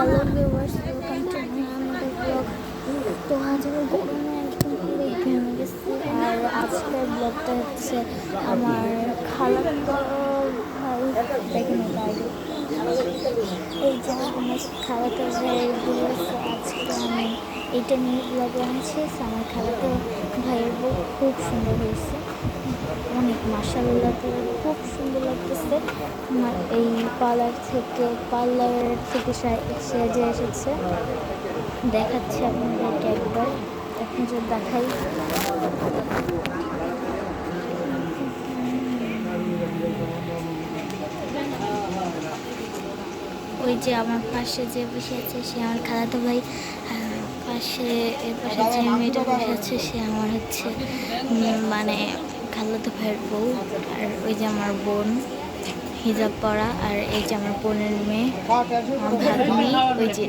Hello viewers, welcome to আমাদের blog. তো আজ আমি গরমে একদম পুরো ঘেমে গেছি। আর আজকের ব্লগটা হচ্ছে আমার খালাতো ভাই, দেখেন এটা আগে এই যে আমার খালাতো ভাইয়ের বিয়ে। আজকে আমি এইটা নিয়ে ব্লগে আনছি। আমার খালাতো ভাইয়ের বউ খুব সুন্দর হয়েছে, অনেক মাশাআল্লাহ করে খুব সুন্দর লাগতেছে। আমার এই পার্লার থেকে সেজে এসেছে, দেখাচ্ছি আপনাদেরকে একবার, এক নজর দেখাই। ওই যে আমার পাশে যে বসে আছে সে আমার খালাতো ভাই, আর এর পাশে যে মেয়েটা বসে আছে সে আমার হচ্ছে মানে খালাতো ভাইয়ের বউ। আর ওই যে আমার বোন হিজাব পরা, আর এই যে আমার বোনের মেয়ে আমার ভাগ্নি। ওই যে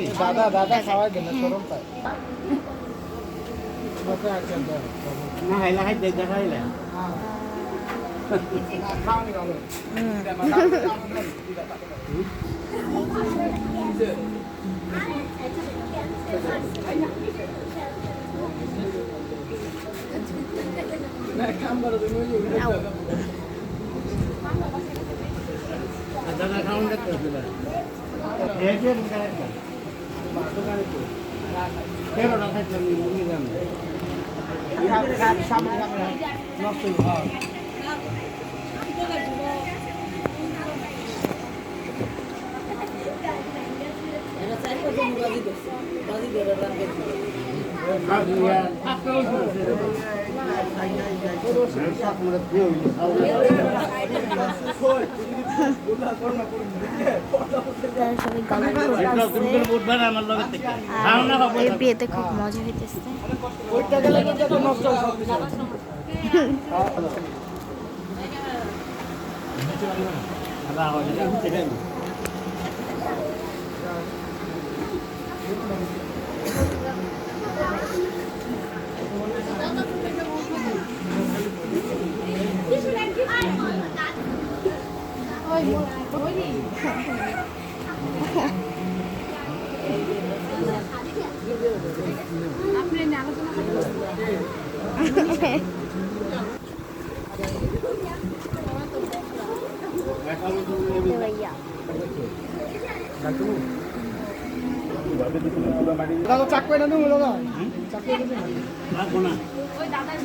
বিয়েতে খুব মজা হইতেছে।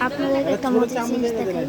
আপনাদের একটা মজা জিনিস দেখাই।